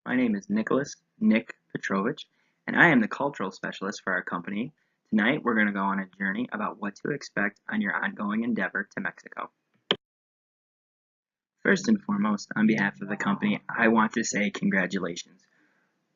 My name is Nick Petrovich, and I am the cultural specialist for our company. Tonight, we're going to go on a journey about what to expect on your ongoing endeavor to Mexico. First and foremost, on behalf of the company, I want to say congratulations.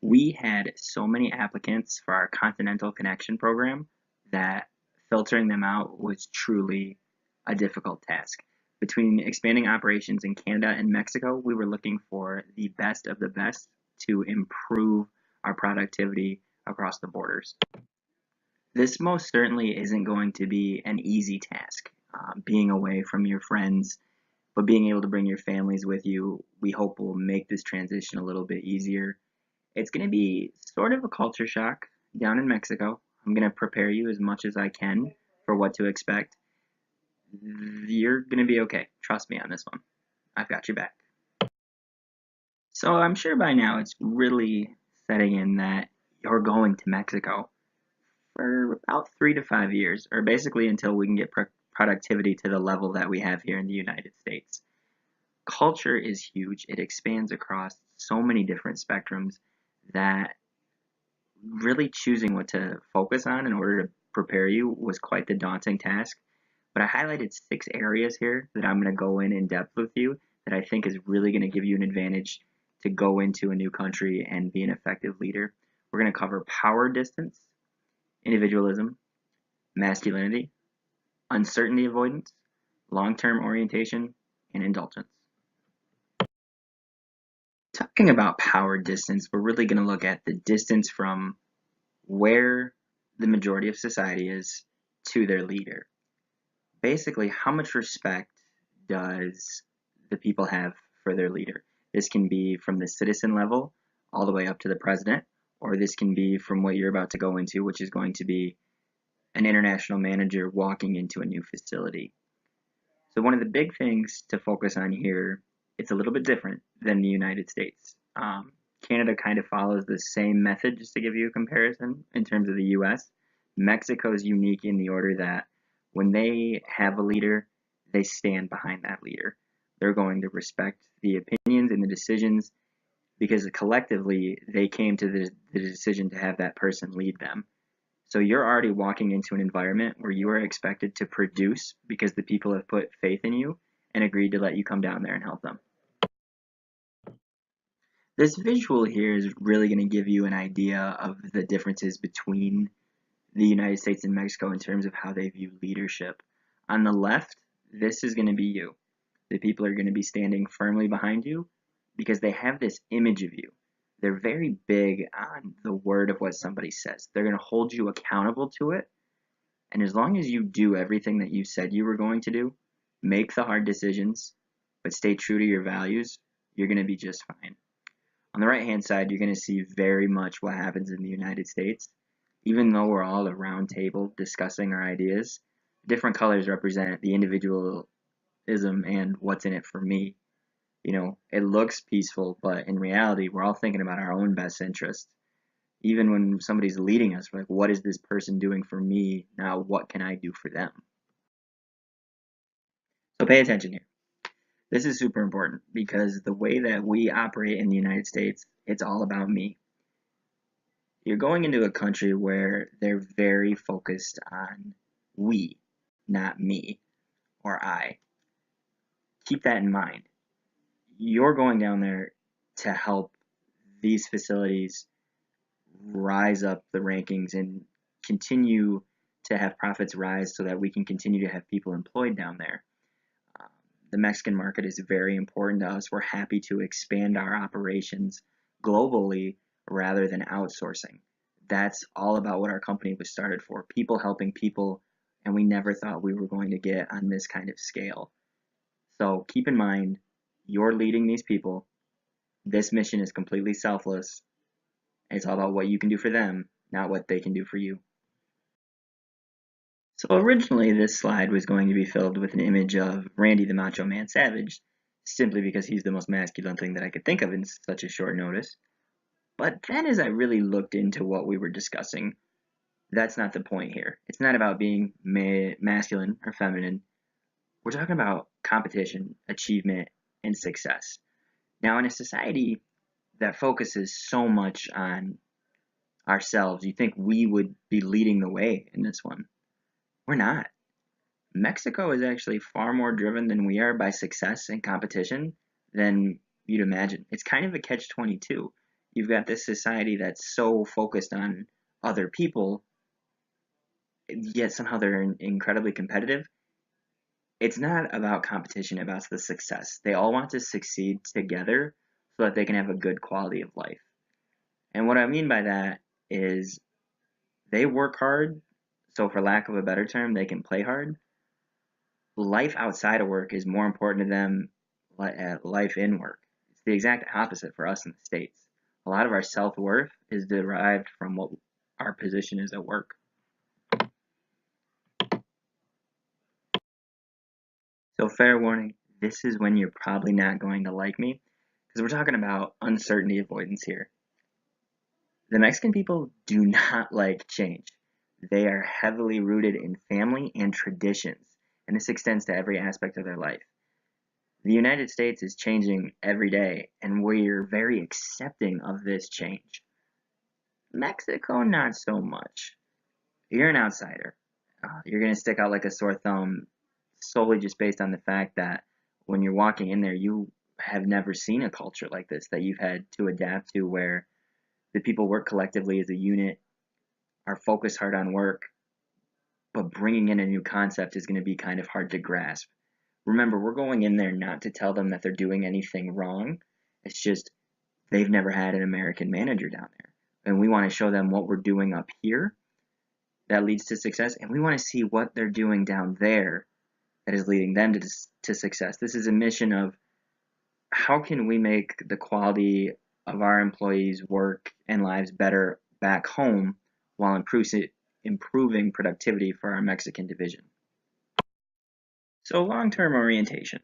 We had so many applicants for our Continental Connection program that filtering them out was truly a difficult task. Between expanding operations in Canada and Mexico, we were looking for the best of the best to improve our productivity across the borders. This most certainly isn't going to be an easy task. Being away from your friends, but being able to bring your families with you, we hope will make this transition a little bit easier. It's going to be sort of a culture shock down in Mexico. I'm going to prepare you as much as I can for what to expect. You're going to be okay. Trust me on this one. I've got your back. So I'm sure by now it's really setting in that you're going to Mexico for about 3 to 5 years, or basically until we can get productivity to the level that we have here in the United States. Culture is huge. It expands across so many different spectrums that really choosing what to focus on in order to prepare you was quite the daunting task. But I highlighted 6 areas here that I'm going to go in depth with you that I think is really going to give you an advantage to go into a new country and be an effective leader. We're going to cover power distance, individualism, masculinity, uncertainty avoidance, long-term orientation, and indulgence. Talking about power distance, we're really going to look at the distance from where the majority of society is to their leader. Basically, how much respect does the people have for their leader? This can be from the citizen level all the way up to the president, or this can be from what you're about to go into, which is going to be an international manager walking into a new facility. So one of the big things to focus on here, it's a little bit different than the United States. Canada kind of follows the same method, just to give you a comparison in terms of the US. Mexico is unique in the order that when they have a leader, they stand behind that leader. They're going to respect the opinions and the decisions because collectively they came to the decision to have that person lead them. So you're already walking into an environment where you are expected to produce because the people have put faith in you and agreed to let you come down there and help them. This visual here is really going to give you an idea of the differences between the United States and Mexico in terms of how they view leadership. On the left, this is going to be you. The people are going to be standing firmly behind you because they have this image of you. They're very big on the word of what somebody says. They're going to hold you accountable to it. And as long as you do everything that you said you were going to do, make the hard decisions, but stay true to your values, you're going to be just fine. On the right-hand side, you're going to see very much what happens in the United States. Even though we're all at a round table discussing our ideas, different colors represent the individualism and what's in it for me. You know, it looks peaceful, but in reality, we're all thinking about our own best interest. Even when somebody's leading us, we're like, what is this person doing for me? Now, what can I do for them? So pay attention here. This is super important because the way that we operate in the United States, it's all about me. You're going into a country where they're very focused on we, not me or I. Keep that in mind. You're going down there to help these facilities rise up the rankings and continue to have profits rise so that we can continue to have people employed down there. The Mexican market is very important to us. We're happy to expand our operations globally rather than outsourcing. That's all about what our company was started for, people helping people, and we never thought we were going to get on this kind of scale. So keep in mind, you're leading these people. This mission is completely selfless. It's all about what you can do for them, not what they can do for you. So originally this slide was going to be filled with an image of Randy the Macho Man Savage, simply because he's the most masculine thing that I could think of in such a short notice. But then as I really looked into what we were discussing, that's not the point here. It's not about being masculine or feminine. We're talking about competition, achievement, and success. Now in a society that focuses so much on ourselves. You think we would be leading the way in this one. We're not. Mexico is actually far more driven than we are by success and competition than you'd imagine. It's kind of a catch-22. You've got this society that's so focused on other people, yet somehow they're incredibly competitive. It's not about competition, about the success. They all want to succeed together so that they can have a good quality of life. And what I mean by that is they work hard, so for lack of a better term, they can play hard. Life outside of work is more important to them than life in work. It's the exact opposite for us in the States. A lot of our self-worth is derived from what our position is at work. So fair warning, this is when you're probably not going to like me, because we're talking about uncertainty avoidance here. The Mexican people do not like change. They are heavily rooted in family and traditions, and this extends to every aspect of their life. The United States is changing every day, and we're very accepting of this change. Mexico, not so much. You're an outsider. You're going to stick out like a sore thumb solely just based on the fact that when you're walking in there, you have never seen a culture like this that you've had to adapt to, where the people work collectively as a unit, are focused hard on work, but bringing in a new concept is going to be kind of hard to grasp. Remember, we're going in there not to tell them that they're doing anything wrong. It's just they've never had an American manager down there. And we want to show them what we're doing up here that leads to success, and we want to see what they're doing down there that is leading them to success. This is a mission of how can we make the quality of our employees' work and lives better back home while improving productivity for our Mexican division. So long-term orientation.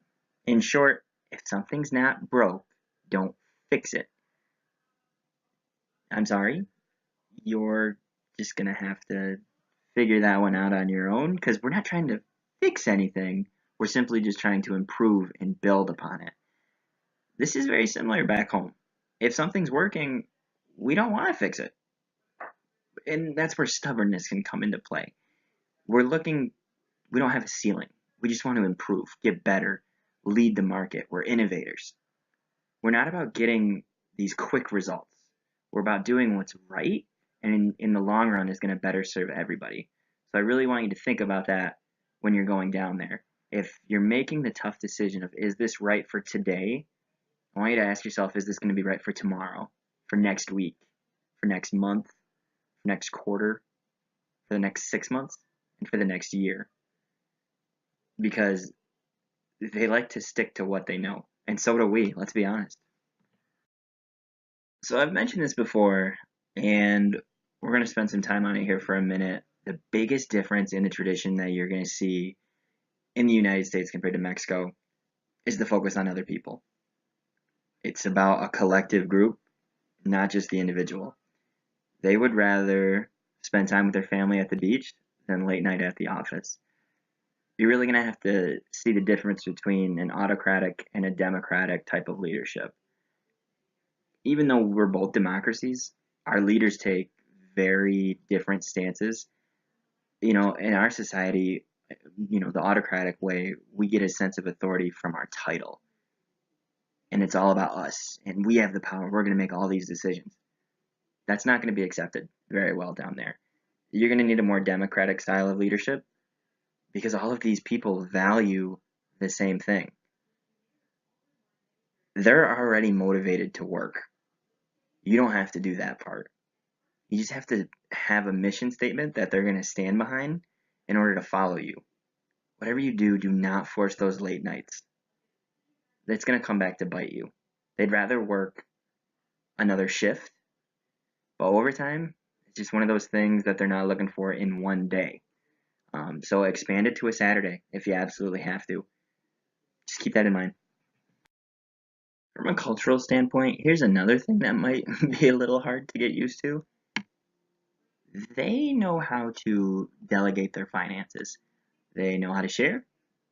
In short, if something's not broke, don't fix it. I'm sorry, you're just gonna have to figure that one out on your own, because we're not trying to fix anything. We're simply just trying to improve and build upon it. This is very similar back home. If something's working, we don't want to fix it. And that's where stubbornness can come into play. We don't have a ceiling. We just want to improve, get better, lead the market. We're innovators. We're not about getting these quick results. We're about doing what's right and in the long run is going to better serve everybody. So I really want you to think about that when you're going down there. If you're making the tough decision of, is this right for today? I want you to ask yourself, is this going to be right for tomorrow, for next week, for next month, for next quarter, for the next 6 months, and for the next year? Because they like to stick to what they know. And so do we, let's be honest. So I've mentioned this before, and we're going to spend some time on it here for a minute. The biggest difference in the tradition that you're going to see in the United States compared to Mexico is the focus on other people. It's about a collective group, not just the individual. They would rather spend time with their family at the beach than late night at the office. You're really going to have to see the difference between an autocratic and a democratic type of leadership. Even though we're both democracies, our leaders take very different stances. In our society, the autocratic way, we get a sense of authority from our title. And it's all about us. And we have the power. We're going to make all these decisions. That's not going to be accepted very well down there. You're going to need a more democratic style of leadership because all of these people value the same thing. They're already motivated to work. You don't have to do that part. You just have to have a mission statement that they're going to stand behind in order to follow you. Whatever you do, do not force those late nights. It's going to come back to bite you. They'd rather work another shift, but overtime, it's just one of those things that they're not looking for in one day. So expand it to a Saturday if you absolutely have to. Just keep that in mind. From a cultural standpoint, here's another thing that might be a little hard to get used to. They know how to delegate their finances. They know how to share,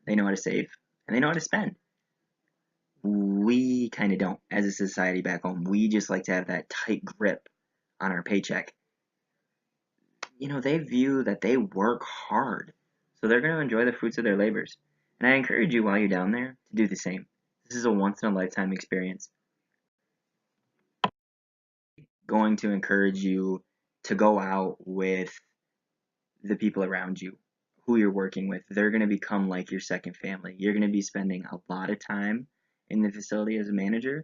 they know how to save, and they know how to spend. We kind of don't as a society back home. We just like to have that tight grip on our paycheck. They view that they work hard, so they're going to enjoy the fruits of their labors. And I encourage you while you're down there to do the same. This is a once in a lifetime experience. Going to encourage you to go out with the people around you, who you're working with. They're going to become like your second family. You're going to be spending a lot of time in the facility as a manager,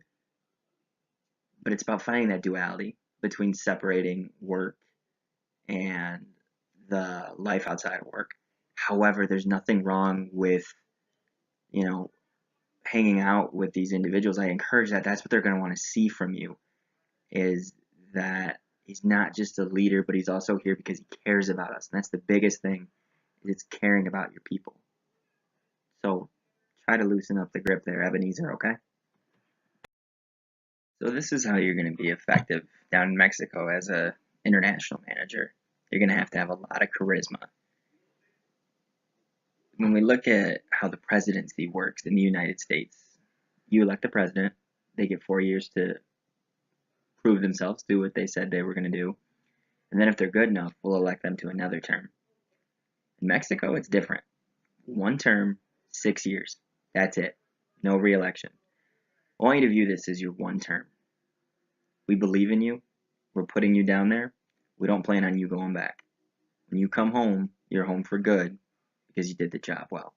but it's about finding that duality between separating work and the life outside of work. However, there's nothing wrong with, you know, hanging out with these individuals. I encourage that. That's what they're going to want to see from you, is that he's not just a leader, but he's also here because he cares about us. And that's the biggest thing, is it's caring about your people. So try to loosen up the grip there, Ebenezer, okay? So this is how you're going to be effective down in Mexico as a international manager. You're going to have a lot of charisma. When we look at how the presidency works in the United States, you elect a president, they get 4 years to prove themselves, do what they said they were going to do, and then if they're good enough, we'll elect them to another term. In Mexico, it's different. One term, 6 years. That's it. No re-election. I want you to view this as your one term. We believe in you. We're putting you down there. We don't plan on you going back. When you come home, you're home for good because you did the job well.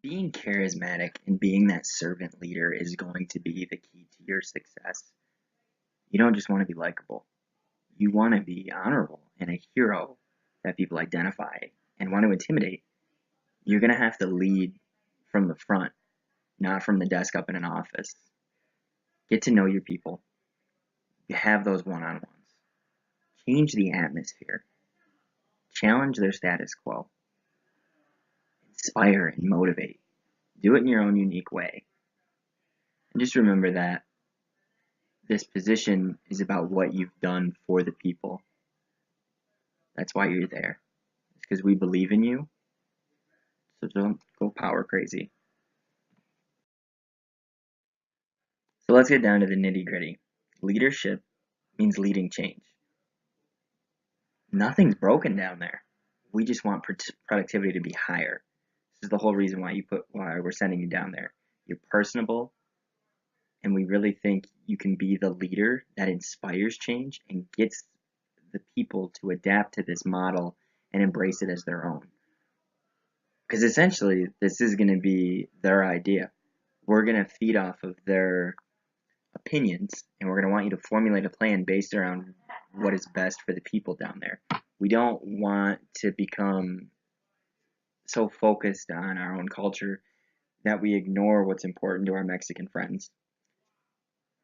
Being charismatic and being that servant leader is going to be the key to your success. You don't just want to be likable. You want to be honorable and a hero that people identify and want to intimidate. You're going to have to lead from the front, not from the desk up in an office. Get to know your people. You have those one-on-ones. Change the atmosphere. Challenge their status quo. Inspire and motivate. Do it in your own unique way. And just remember that this position is about what you've done for the people. That's why you're there. It's because we believe in you. So don't go power crazy. So let's get down to the nitty gritty. Leadership means leading change. Nothing's broken down there. We just want productivity to be higher. This is the whole reason why we're sending you down there. You're personable, and we really think you can be the leader that inspires change and gets the people to adapt to this model and embrace it as their own. Because essentially, this is going to be their idea. We're going to feed off of their opinions, and we're going to want you to formulate a plan based around what is best for the people down there. We don't want to become so focused on our own culture that we ignore what's important to our Mexican friends.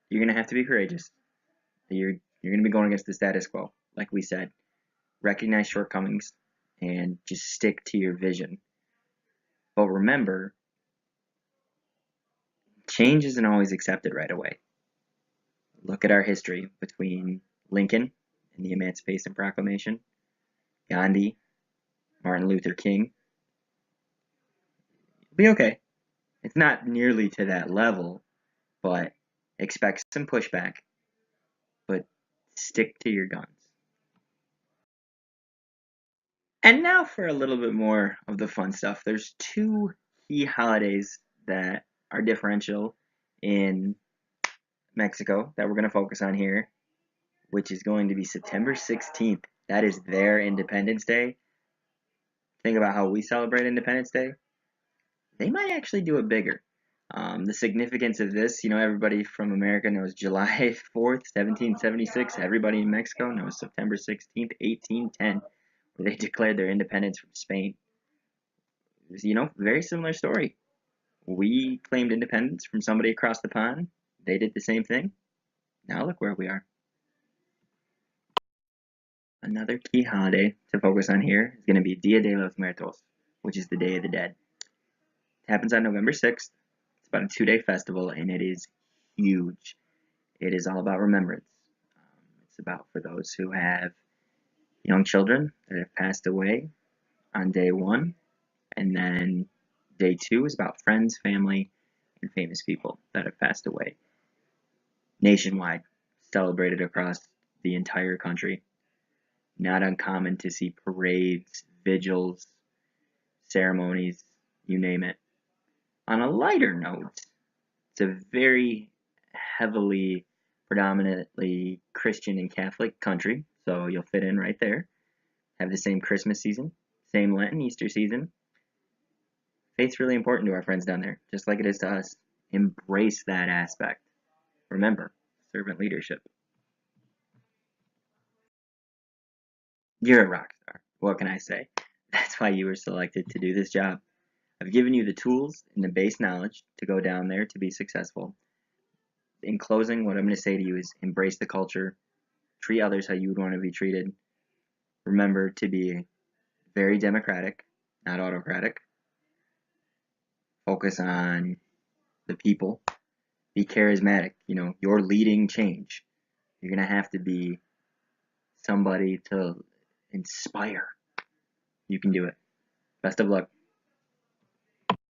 You're going to have to be courageous. You're going to be going against the status quo, like we said. Recognize shortcomings and just stick to your vision. But remember, change isn't always accepted right away. Look at our history between Lincoln and the Emancipation Proclamation, Gandhi, Martin Luther King. It'll be okay. It's not nearly to that level, but expect some pushback, but stick to your guns. And now for a little bit more of the fun stuff. There's two key holidays that are differential in Mexico that we're going to focus on here, which is going to be September 16th. That is their Independence Day. Think about how we celebrate Independence Day. They might actually do it bigger. The significance of this, everybody from America knows July 4th, 1776. Everybody in Mexico knows September 16th, 1810, where they declared their independence from Spain. Very similar story. We claimed independence from somebody across the pond. They did the same thing. Now look where we are. Another key holiday to focus on here is going to be Dia de los Muertos, which is the Day of the Dead. It happens on November 6th. It's about a 2-day festival, and it is huge. It is all about remembrance. It's about for those who have young children that have passed away on day one, and then day two is about friends, family, and famous people that have passed away nationwide, celebrated across the entire country. Not uncommon to see parades, vigils, ceremonies, you name it. On a lighter note, it's a very heavily, predominantly Christian and Catholic country, so you'll fit in right there. Have the same Christmas season, same Lenten, Easter season. Faith's really important to our friends down there, just like it is to us. Embrace that aspect. Remember, servant leadership. You're a rock star. What can I say? That's why you were selected to do this job. I've given you the tools and the base knowledge to go down there to be successful. In closing, what I'm going to say to you is embrace the culture, treat others how you would want to be treated. Remember to be very democratic, not autocratic. Focus on the people. Be charismatic. You're leading change. You're going to have to be somebody to inspire. You can do it. Best of luck.